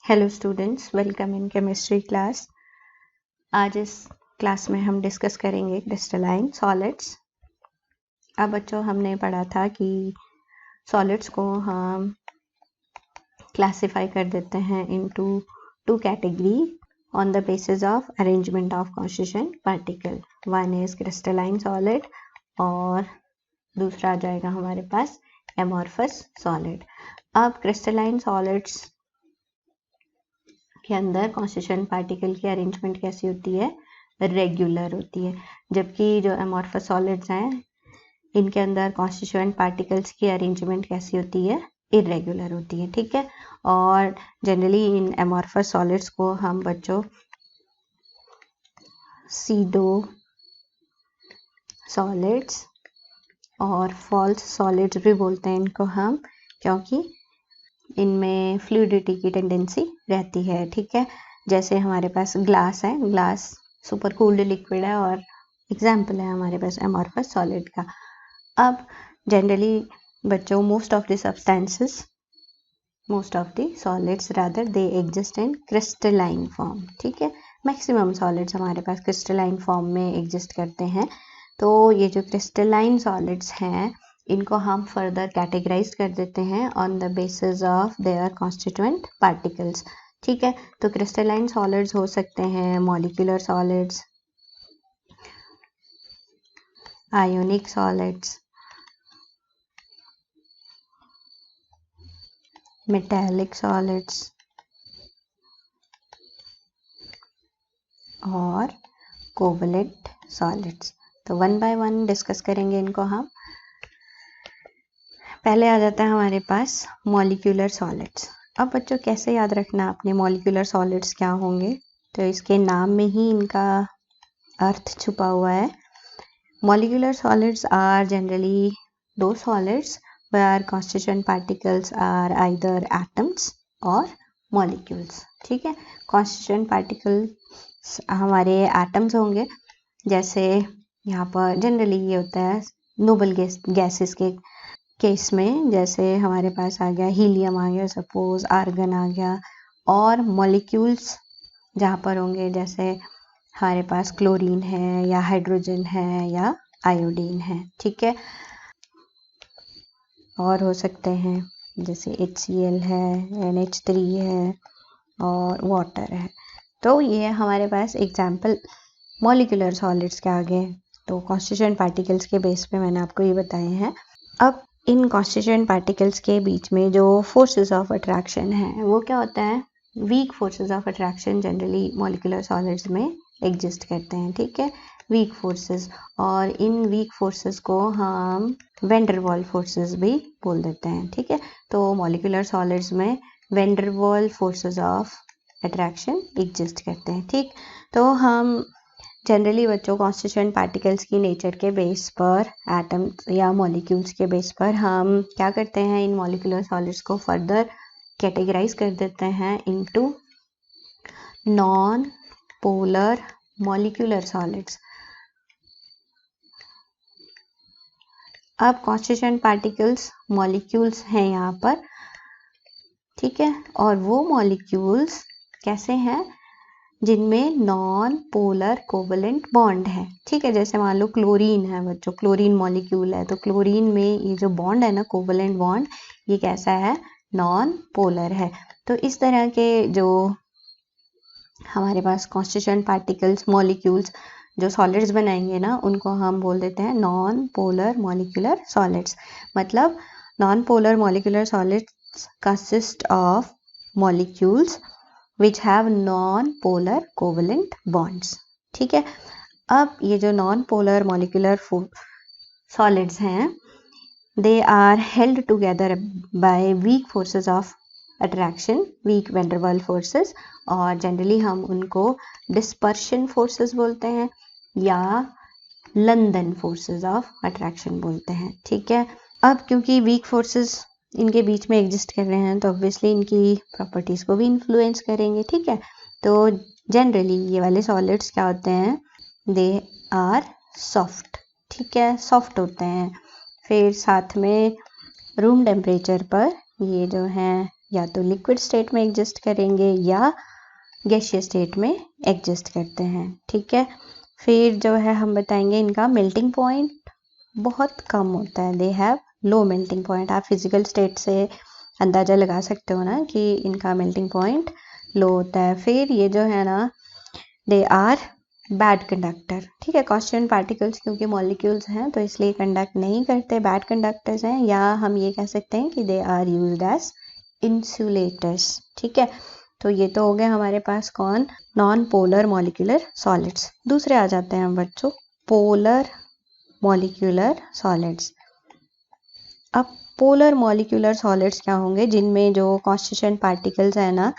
Hello students, welcome in chemistry class. आज इस class में हम डिस्कस करेंगे क्रिस्टलाइन सॉलिड्स। अब बच्चों, हमने पढ़ा था कि सॉलिड्स को हम क्लासिफाई कर देते हैं into two category on the basis of arrangement of constituent particle. One is crystalline solid और दूसरा आ जाएगा हमारे पास एमॉर्फस सॉलिड। अब क्रिस्टलाइन सॉलिड्स के अंदर कॉन्स्टिट्यूएंट पार्टिकल की अरेंजमेंट कैसी होती है? रेगुलर होती है। जबकि जो एमॉर्फस सॉलिड्स हैं इनके अंदर कॉन्स्टिट्यूएंट पार्टिकल्स की अरेंजमेंट कैसी होती है? इरेगुलर होती है। ठीक है। और जनरली इन एमॉर्फस सॉलिड्स को हम बच्चों सीडो सॉलिड्स और फॉल्स सॉलिड्स भी बोलते हैं इनको हम, क्योंकि इनमें फ्लूइडिटी की टेंडेंसी रहती है। ठीक है। जैसे हमारे पास ग्लास है, ग्लास सुपर कूल्ड लिक्विड है और एग्जाम्पल है हमारे पास एमॉर्फस सॉलिड का। अब जनरली बच्चों most of the solids rather they exist in crystalline form. ठीक है। मैक्सिमम सॉलिड्स हमारे पास क्रिस्टलाइन फॉर्म में एग्जिस्ट करते हैं। तो ये जो क्रिस्टलाइन सॉलिड्स हैं इनको हम फर्दर कैटेगराइज कर देते हैं on the basis of their constituent particles. ठीक है। तो क्रिस्टलाइन सॉलिड्स हो सकते हैं molecular solids, ionic solids, metallic solids और कोवलेंट सॉलिड्स। तो वन बाय वन डिस्कस करेंगे इनको हम। पहले आ जाता है हमारे पास मॉलिक्यूलर सॉलिड्स। अब बच्चों कैसे याद रखना आपने मॉलिक्यूलर सॉलिड्स क्या होंगे? तो इसके नाम में ही इनका अर्थ छुपा हुआ है। Molecular solids are generally those solids where constituent particles are either atoms or molecules. ठीक है। कॉन्स्टिट्यूएंट पार्टिकल्स हमारे एटम्स होंगे। जैसे यहाँ पर जनरली ये होता है नोबल गैसेस के केस में, जैसे हमारे पास आ गया हीलियम आ गया, सपोज आर्गन आ गया। और मॉलिक्यूल्स जहाँ पर होंगे जैसे हमारे पास क्लोरीन है या हाइड्रोजन है या आयोडीन है। ठीक है। और हो सकते हैं जैसे HCl है, NH3 है और वाटर है। तो ये हमारे पास एग्जाम्पल मॉलिक्यूलर सॉलिड्स के आगे। तो कॉन्स्टिट्यूएंट पार्टिकल्स के बेस पे मैंने आपको ये बताए हैं। अब इन कॉन्स्टिट्यूएंट पार्टिकल्स के बीच में जो फोर्सेस ऑफ अट्रैक्शन है वो क्या होता है? Weak forces of attraction generally molecular solids में एग्जिस्ट करते हैं। ठीक है। वीक फोर्सेस, और इन वीक फोर्सेस को हम वैंडरवाल फोर्सेस भी बोल देते हैं। ठीक है। तो मॉलिक्यूलर सॉलिड्स में वैंडरवाल फोर्सेस ऑफ अट्रैक्शन एग्जिस्ट करते हैं। ठीक। तो हम जनरली बच्चों कॉन्स्टिट्यूएंट पार्टिकल्स की नेचर के बेस पर, एटम्स या मॉलिक्यूल्स के बेस पर हम क्या करते हैं, इन मॉलिक्यूलर सॉलिड्स को फर्दर कैटेगराइज कर देते हैं into non polar molecular solids. अब कॉन्स्टिट्यूएंट पार्टिकल्स मॉलिक्यूल्स हैं यहाँ पर। ठीक है। और वो मॉलिक्यूल्स कैसे हैं? जिनमें नॉन पोलर कोवलेंट बॉन्ड है। ठीक है। जैसे मान लो क्लोरीन है बच्चों, क्लोरीन मॉलिक्यूल है, तो क्लोरीन में ये जो बॉन्ड है ना, कोवलेंट बॉन्ड, ये कैसा है? नॉन पोलर है। तो इस तरह के जो हमारे पास कॉन्स्टिट्यूएंट पार्टिकल्स मॉलिक्यूल्स जो सॉलिड्स बनाएंगे ना, उनको हम बोल देते हैं नॉन पोलर मॉलिक्यूलर सॉलिड्स। मतलब non polar molecular solids consist of molecules which have non-polar covalent bonds। ठीक है। अब ये जो non-polar molecular solids हैं they are held together by weak forces of attraction, weak van der Waals forces, और generally हम उनको dispersion forces बोलते हैं या लंदन forces of attraction बोलते हैं। ठीक है। अब क्योंकि weak forces इनके बीच में एग्जिस्ट कर रहे हैं तो ऑब्वियसली इनकी प्रॉपर्टीज़ को भी इन्फ्लुएंस करेंगे। ठीक है। तो जनरली ये वाले सॉलिड्स क्या होते हैं? They are soft. ठीक है। सॉफ्ट होते हैं। फिर साथ में रूम टेम्परेचर पर ये जो हैं या तो लिक्विड स्टेट में एग्जिस्ट करेंगे या गैसियस स्टेट में एग्जिस्ट करते हैं। ठीक है, फिर जो है हम बताएंगे इनका मेल्टिंग पॉइंट बहुत कम होता है, दे हैव लो मेल्टिंग पॉइंट। आप फिजिकल स्टेट से अंदाज़ा लगा सकते हो ना कि इनका मेल्टिंग पॉइंट लो होता है। फिर ये जो है ना, दे आर बैड कंडक्टर। ठीक है, कॉन्स्टिट्यूएंट पार्टिकल्स क्योंकि मॉलिक्यूल्स हैं तो इसलिए कंडक्ट नहीं करते, बैड कंडक्टर्स हैं, या हम ये कह सकते हैं कि they are used as insulators. ठीक है, तो ये तो हो गए हमारे पास कौन, नॉन पोलर मॉलिक्यूलर सॉलिड्स। दूसरे आ जाते हैं बच्चों पोलर मॉलिक्यूलर सॉलिड्स। अब पोलर मॉलिक्यूलर सॉलिड्स क्या होंगे, जिनमें जो कॉन्स्टिट्यूएंट पार्टिकल्स है ना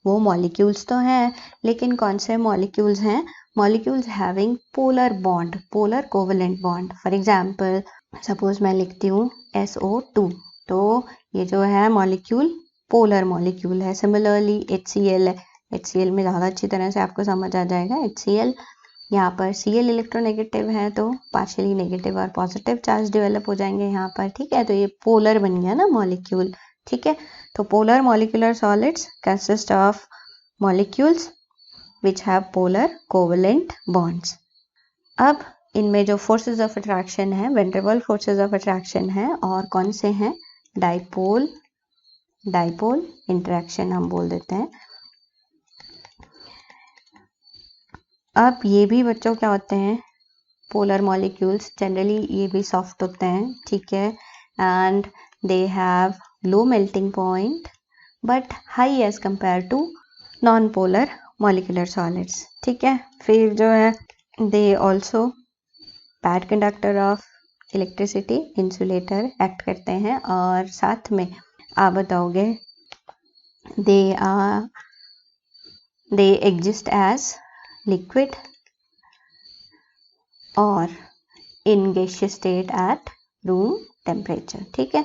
वो मॉलिक्यूल्स तो हैं, लेकिन कौन से मॉलिक्यूल्स हैं, molecules having polar bond, polar covalent bond. For example suppose मैं लिखती हूँ SO2, तो ये जो है मॉलिक्यूल पोलर मॉलिक्यूल है। सिमिलरली HCl है, HCl में ज़्यादा अच्छी तरह से आपको समझ आ जाएगा। HCl यहाँ पर Cl इलेक्ट्रोनेगेटिव है तो पार्शियली नेगेटिव और पॉजिटिव चार्ज डेवलप हो जाएंगे यहाँ पर। ठीक है, तो ये पोलर बन गया ना मॉलिक्यूल। ठीक है, तो polar molecular solids consist of molecules which have polar covalent bonds. अब इनमें जो फोर्सेस ऑफ अट्रैक्शन है, वेंट्रेबल फोर्सेस ऑफ अट्रैक्शन है, और कौन से हैं, डाइपोल डाइपोल इंटरेक्शन हम बोल देते हैं। अब ये भी बच्चों क्या होते हैं, पोलर मॉलिक्यूल्स जनरली ये भी सॉफ्ट होते हैं। ठीक है, and they have low melting point but high as compare to non polar molecular solids. ठीक है, फिर जो है they also bad conductor of electricity, insulator act करते हैं, और साथ में आप बताओगे दे एग्जिस्ट एज लिक्विड और in gaseous state at room temperature. ठीक है,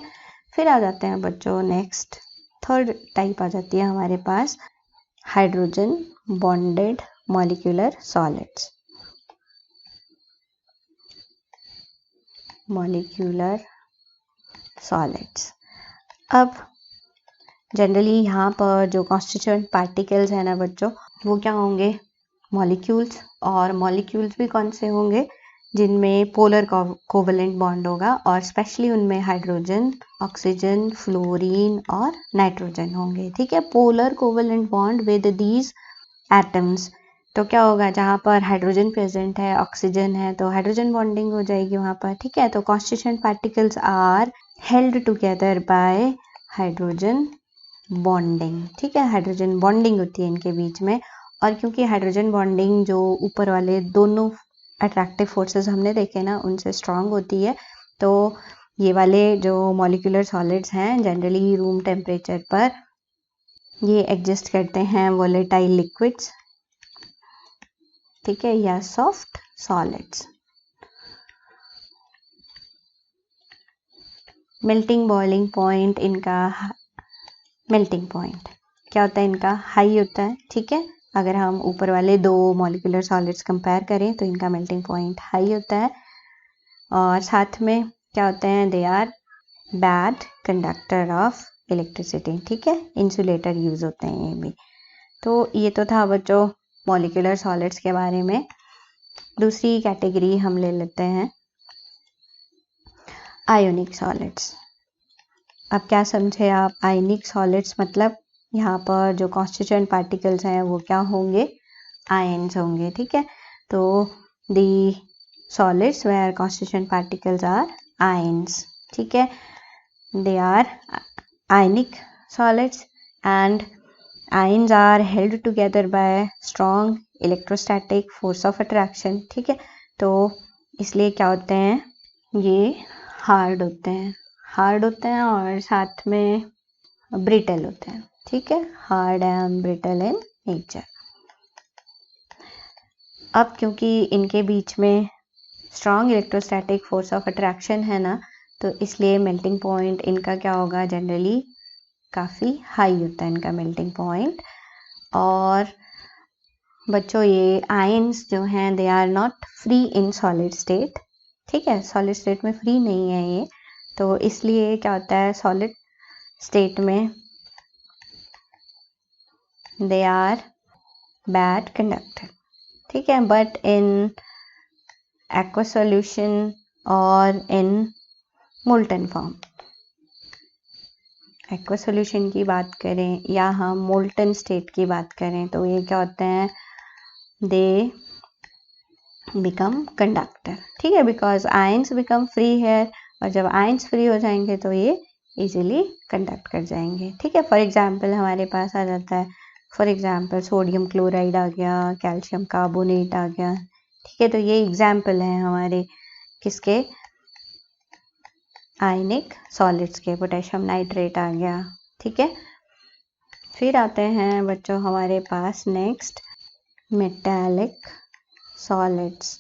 फिर आ जाते हैं बच्चों नेक्स्ट थर्ड टाइप आ जाती है हमारे पास hydrogen bonded molecular solids. Molecular solids, अब जनरली यहाँ पर जो कॉन्स्टिट्यूएंट पार्टिकल्स है ना बच्चों, वो क्या होंगे, मॉलिक्यूल्स, और मॉलिक्यूल्स भी कौन से होंगे, जिनमें पोलर कोवेलेंट बॉन्ड होगा, और स्पेशली उनमें हाइड्रोजन, ऑक्सीजन, फ्लोरीन और नाइट्रोजन होंगे। ठीक है, polar covalent bond with these atoms. तो क्या होगा, जहाँ पर हाइड्रोजन प्रेजेंट है, ऑक्सीजन है, तो हाइड्रोजन बॉन्डिंग हो जाएगी वहाँ पर। ठीक है, तो constituent particles are held together by hydrogen bonding. ठीक है, हाइड्रोजन बॉन्डिंग होती है इनके बीच में, और क्योंकि हाइड्रोजन बॉन्डिंग जो ऊपर वाले दोनों अट्रैक्टिव फोर्सेस हमने देखे ना उनसे स्ट्रांग होती है, तो ये वाले जो मॉलिक्यूलर सॉलिड्स हैं जनरली रूम टेम्परेचर पर ये एग्जिस्ट करते हैं वोलेटाइल लिक्विड्स। ठीक है, या soft solids. Melting boiling point, इनका मेल्टिंग पॉइंट क्या होता है, इनका हाई होता है। ठीक है, अगर हम ऊपर वाले दो मॉलिक्यूलर सॉलिड्स कंपेयर करें तो इनका मेल्टिंग पॉइंट हाई होता है, और साथ में क्या होते हैं, they are bad conductor of electricity. ठीक है, इंसुलेटर यूज होते हैं ये भी। तो ये तो था बच्चों मॉलिक्यूलर सॉलिड्स के बारे में। दूसरी कैटेगरी हम ले लेते हैं आयोनिक सॉलिड्स। अब क्या समझे आप, आयनिक सॉलिड्स मतलब यहाँ पर जो कॉन्स्टिट्यूएंट पार्टिकल्स हैं वो क्या होंगे, आयन्स होंगे। ठीक है, तो the solids where constituent particles are ions. ठीक है, they are ionic solids and ions are held together by strong electrostatic force of attraction. ठीक है, तो इसलिए क्या होते हैं, ये हार्ड होते हैं और साथ में ब्रिटल होते हैं। ठीक है, hard and brittle in nature. अब क्योंकि इनके बीच में strong electrostatic force of attraction है ना, तो इसलिए मेल्टिंग पॉइंट इनका क्या होगा, जनरली काफ़ी हाई होता है इनका मेल्टिंग पॉइंट। और बच्चों ये आयन्स जो हैं they are not free in solid state. ठीक है, सॉलिड स्टेट में फ्री नहीं है ये, तो इसलिए क्या होता है, सॉलिड स्टेट में दे आर बैड कंडक्टर, ठीक है। बट इन एक्वा सॉल्यूशन और इन मोल्टन फॉर्म, एक्वा सॉल्यूशन की बात करें या हम मोल्टन स्टेट की बात करें तो ये क्या होते हैं, दे बिकम कंडक्टर, ठीक है, बिकॉज आयंस बिकम फ्री है, और जब आयंस फ्री हो जाएंगे तो ये इजीली कंडक्ट कर जाएंगे, ठीक है। फॉर एग्जांपल हमारे पास आ जाता है, फॉर एग्जांपल सोडियम क्लोराइड आ गया, कैल्शियम कार्बोनेट आ गया, ठीक है। तो ये एग्जांपल है हमारे किसके, आयनिक सॉलिड्स के, पोटेशियम नाइट्रेट आ गया, ठीक है। फिर आते हैं बच्चों हमारे पास नेक्स्ट मेटालिक सॉलिड्स।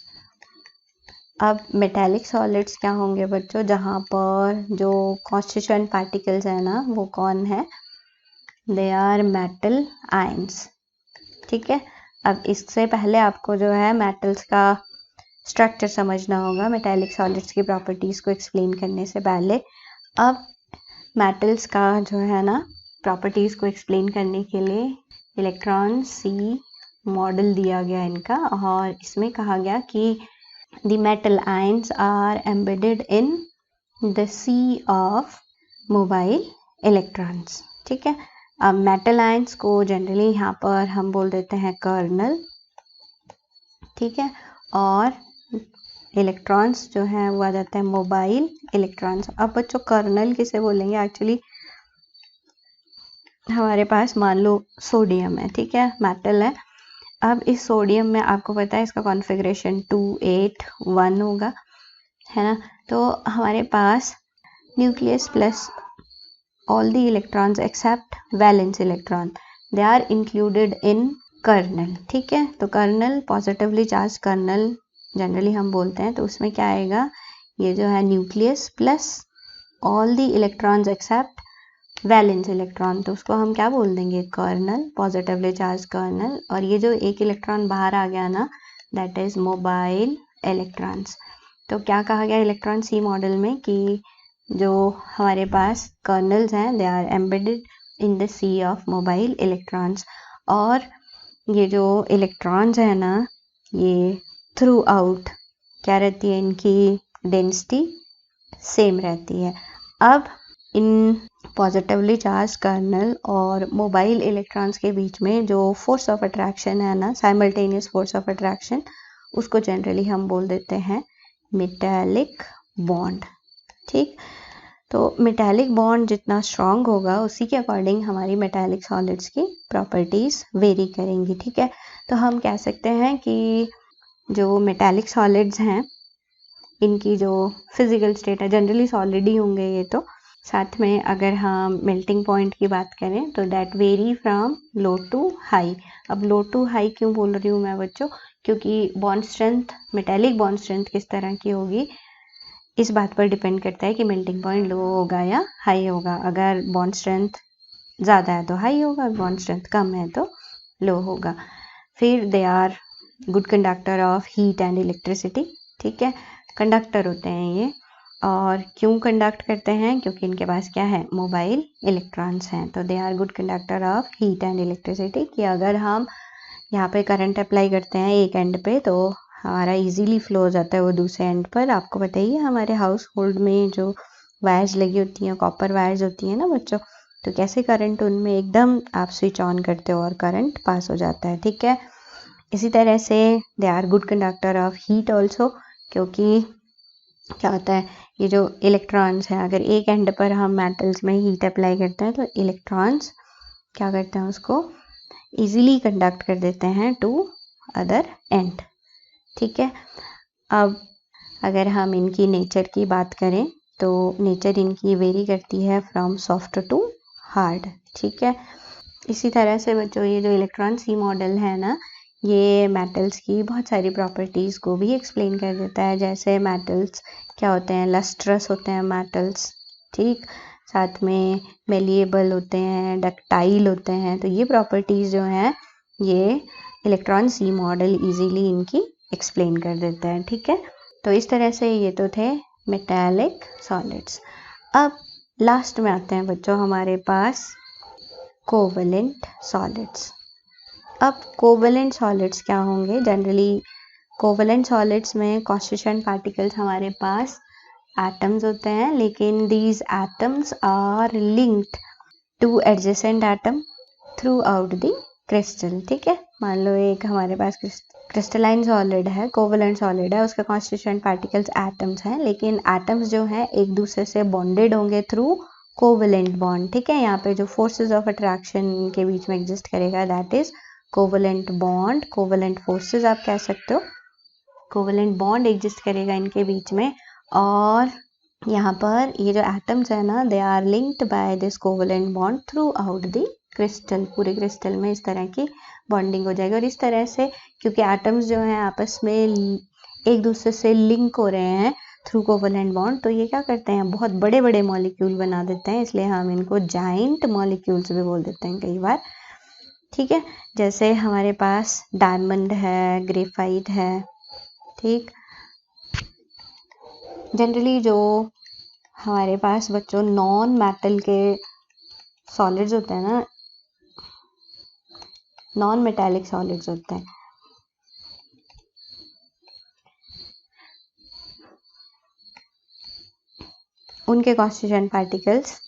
अब मेटालिक सॉलिड्स क्या होंगे बच्चों, जहाँ पर जो कॉन्स्टिट्यूएंट पार्टिकल्स है ना वो कौन है, दे आर मेटल आयंस, ठीक है। अब इससे पहले आपको जो है मेटल्स का स्ट्रक्चर समझना होगा, मेटालिक सॉलिड्स की प्रॉपर्टीज को एक्सप्लेन करने से पहले। अब मेटल्स का जो है ना प्रॉपर्टीज को एक्सप्लेन करने के लिए इलेक्ट्रॉन सी मॉडल दिया गया इनका, और इसमें कहा गया कि the metal ions are embedded in the sea of mobile electrons, ठीक है। अब मेटल आयंस को जनरली यहाँ पर हम बोल देते हैं कर्नल, ठीक है, और इलेक्ट्रॉन्स जो हैं वो आ जाते हैं मोबाइल इलेक्ट्रॉन्स। अब बच्चों कर्नल किसे बोलेंगे, एक्चुअली हमारे पास मान लो सोडियम है, ठीक है, मेटल है। अब इस सोडियम में आपको पता है इसका कॉन्फ़िगरेशन 281 होगा, है ना। तो हमारे पास nucleus plus all the electrons except valence electron, they are included in kernel, ठीक है। तो kernel positively charge kernel generally हम बोलते हैं, तो उसमें क्या आएगा, ये जो है nucleus plus all the electrons except valence electron, तो उसको हम क्या बोल देंगे, कर्नल, पॉजिटिवली चार्ज कर्नल। और ये जो एक इलेक्ट्रॉन बाहर आ गया ना, दैट इज मोबाइल इलेक्ट्रॉन्स। तो क्या कहा गया इलेक्ट्रॉन सी मॉडल में कि जो हमारे पास कर्नल्स हैं they are embedded in the sea of mobile electrons, और ये जो इलेक्ट्रॉन्स है ना ये थ्रू आउट क्या रहती है, इनकी डेंसिटी सेम रहती है। अब इन पॉजिटिवली चार्ज कर्नल और मोबाइल इलेक्ट्रॉन्स के बीच में जो फोर्स ऑफ अट्रैक्शन है ना, साइमल्टेनियस फोर्स ऑफ अट्रैक्शन, उसको जनरली हम बोल देते हैं मेटालिक बॉन्ड, ठीक। तो मेटालिक बॉन्ड जितना स्ट्रॉन्ग होगा उसी के अकॉर्डिंग हमारी मेटालिक सॉलिड्स की प्रॉपर्टीज वेरी करेंगी, ठीक है। तो हम कह सकते हैं कि जो मेटालिक सॉलिड्स हैं इनकी जो फिजिकल स्टेट है जनरली सॉलिड ही होंगे ये, तो साथ में अगर हम मेल्टिंग पॉइंट की बात करें तो that vary from low to high. अब लो टू हाई क्यों बोल रही हूँ मैं बच्चों, क्योंकि bond strength, metallic bond strength किस तरह की होगी इस बात पर डिपेंड करता है कि मेल्टिंग पॉइंट लो होगा या हाई होगा। अगर बॉन्ड स्ट्रेंथ ज़्यादा है तो हाई होगा, बॉन्ड स्ट्रेंथ कम है तो लो होगा। फिर they are good conductor of heat and electricity, ठीक है, कंडक्टर होते हैं ये। और क्यों कंडक्ट करते हैं, क्योंकि इनके पास क्या है, मोबाइल इलेक्ट्रॉन्स हैं। तो they are good conductor of heat and electricity, कि अगर हम यहाँ पे करंट अप्लाई करते हैं एक एंड पे तो हमारा इजीली फ्लो हो जाता है वो दूसरे एंड पर। आपको बताइए हमारे हाउस होल्ड में जो वायर्स लगी होती हैं, कॉपर वायर्स होती हैं ना बच्चों, तो कैसे करंट उनमें एकदम आप स्विच ऑन करते हो और करंट पास हो जाता है, ठीक है। इसी तरह से they are good conductor of heat also, क्योंकि क्या होता है ये जो इलेक्ट्रॉन्स हैं अगर एक एंड पर हम मेटल्स में हीट अप्लाई करते हैं तो इलेक्ट्रॉन्स क्या करते हैं उसको इजीली कंडक्ट कर देते हैं टू अदर एंड, ठीक है। अब अगर हम इनकी नेचर की बात करें तो नेचर इनकी वेरी करती है फ्रॉम सॉफ्ट टू हार्ड, ठीक है। इसी तरह से बच्चों ये जो इलेक्ट्रॉन सी मॉडल है ना ये मेटल्स की बहुत सारी प्रॉपर्टीज़ को भी एक्सप्लेन कर देता है। जैसे मेटल्स क्या होते हैं, लस्ट्रस होते हैं मेटल्स, ठीक, साथ में मेलिएबल होते हैं, डक्टाइल होते हैं। तो ये प्रॉपर्टीज़ जो हैं ये इलेक्ट्रॉन सी मॉडल इजीली इनकी एक्सप्लेन कर देता है, ठीक है। तो इस तरह से ये तो थे मेटालिक सॉलिड्स। अब लास्ट में आते हैं बच्चों हमारे पास कोवलेंट सॉलिड्स, अब कोवेलेंट सॉलिड्स क्या होंगे? जनरली कोवेलेंट सॉलिड्स में कॉन्स्टिट्यूएंट पार्टिकल्स हमारे पास एटम्स होते हैं, लेकिन these atoms are linked to adjacent atom throughout the crystal. ठीक है, मान लो एक हमारे पास क्रिस्टलाइन सॉलिड है, कोवेलेंट सॉलिड है, उसका कॉन्स्टिट्यूएंट पार्टिकल्स एटम्स हैं, लेकिन एटम्स जो हैं एक दूसरे से बॉन्डेड होंगे थ्रू कोवेलेंट बॉन्ड। ठीक है, यहाँ पे जो फोर्सेस ऑफ अट्रैक्शन के बीच में एग्जिस्ट करेगा that is covalent bond, covalent forces आप कह सकते हो। कोवेलेंट बॉन्ड एग्जिस्ट करेगा इनके बीच में, और यहाँ पर ये जो एटम्स है ना, they are linked by this covalent bond throughout the crystal. पूरे क्रिस्टल में इस तरह की बॉन्डिंग हो जाएगी। और इस तरह से क्योंकि एटम्स जो हैं आपस में एक दूसरे से लिंक हो रहे हैं थ्रू कोवेलेंट बॉन्ड, तो ये क्या करते हैं, बहुत बड़े बड़े मॉलिक्यूल बना देते हैं, इसलिए हम इनको जाइंट मॉलिक्यूल्स भी बोल देते हैं कई बार। ठीक है, जैसे हमारे पास डायमंड है, ग्रेफाइट है। ठीक, जनरली जो हमारे पास बच्चों नॉन मेटल के सॉलिड्स होते हैं ना, नॉन मेटालिक सॉलिड्स होते हैं, उनके कॉन्स्टिट्यूएंट पार्टिकल्स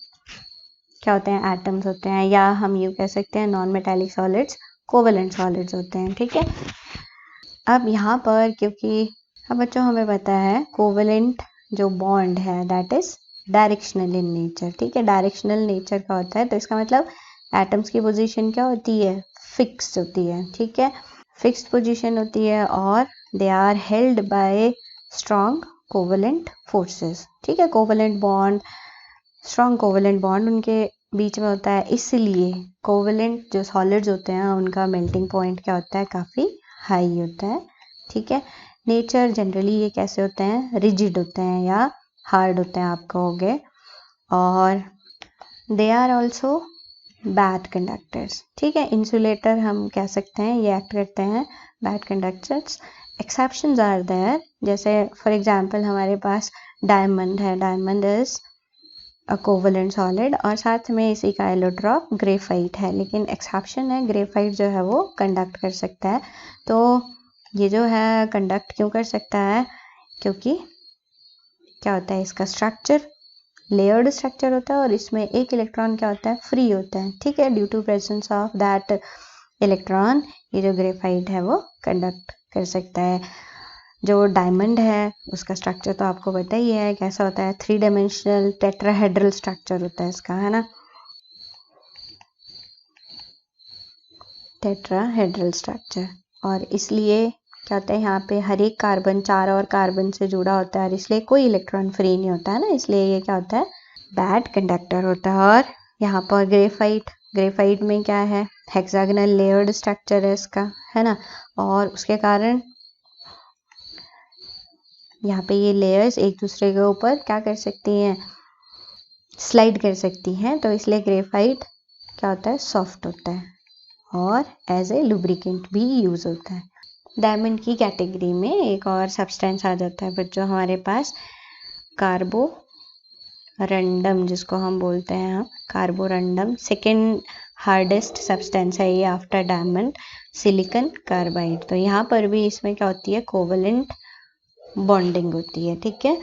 क्या होते हैं, एटम्स होते हैं, या हम ये कह सकते हैं non metallic solids covalent solids होते हैं। ठीक है, अब यहाँ पर क्योंकि अब बच्चों हमें पता है कोवेलेंट जो बॉन्ड है that is directional in nature. ठीक है, डायरेक्शनल नेचर का होता है, तो इसका मतलब एटम्स की पोजीशन क्या होती है, फिक्स्ड होती है। ठीक है, फिक्स्ड पोजीशन होती है, और they are held by strong covalent forces. ठीक है, covalent bond, strong covalent bond उनके बीच में होता है, इसलिए कोवेलेंट जो सॉलिड्स होते हैं उनका मेल्टिंग पॉइंट क्या होता है, काफ़ी हाई होता है। ठीक है, नेचर जनरली ये कैसे होते हैं, रिजिड होते हैं या हार्ड होते हैं आप कहोगे, और they are also bad conductors. ठीक है, इंसुलेटर हम कह सकते हैं, ये एक्ट करते हैं bad conductors. Exceptions are there, जैसे फॉर एग्जांपल हमारे पास डायमंड है, diamond is a covalent solid, और साथ में इसी का एलोट्रॉप ग्रेफाइट है, लेकिन एक्सेप्शन है, ग्रेफाइट जो है वो कंडक्ट कर सकता है। तो ये जो है कंडक्ट क्यों कर सकता है, क्योंकि क्या होता है, इसका स्ट्रक्चर लेयर्ड स्ट्रक्चर होता है, और इसमें एक इलेक्ट्रॉन क्या होता है, फ्री होता है। ठीक है, due to presence of that electron ये जो ग्रेफाइट है वो कंडक्ट कर सकता है। जो डायमंड है उसका स्ट्रक्चर तो आपको पता ही है कैसा होता है, 3 डायमेंशनल टेट्राहेड्रल स्ट्रक्चर होता है इसका, है ना, टेट्राहेड्रल स्ट्रक्चर। और इसलिए क्या होता है, यहाँ पे हर एक कार्बन 4 और कार्बन से जुड़ा होता है, और इसलिए कोई इलेक्ट्रॉन फ्री नहीं होता है ना, इसलिए ये क्या होता है, बैड कंडक्टर होता है। और यहाँ पर ग्रेफाइट, ग्रेफाइट में क्या है, हेक्सागोनल लेयर्ड स्ट्रक्चर है इसका, है ना, और उसके कारण यहाँ पे ये लेयर्स एक दूसरे के ऊपर क्या कर सकती हैं, स्लाइड कर सकती हैं, तो इसलिए ग्रेफाइट क्या होता है, सॉफ्ट होता है, और एज ए लुब्रिकेंट भी यूज होता है। डायमंड की कैटेगरी में एक और सब्सटेंस आ जाता है बच्चों हमारे पास, कार्बोरंडम, जिसको हम बोलते हैं, हम कार्बोरंडम सेकेंड हार्डेस्ट सब्सटेंस है ये आफ्टर डायमंड, सिलिकॉन कार्बाइड। तो यहाँ पर भी इसमें क्या होती है, कोवेलेंट बॉन्डिंग होती है। ठीक है,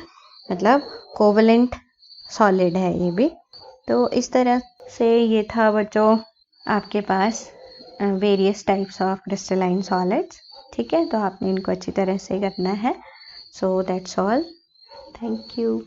मतलब कोवेलेंट सॉलिड है ये भी। तो इस तरह से ये था बच्चों आपके पास various types of crystalline solids. ठीक है, तो आपने इनको अच्छी तरह से करना है। So that's all, thank you.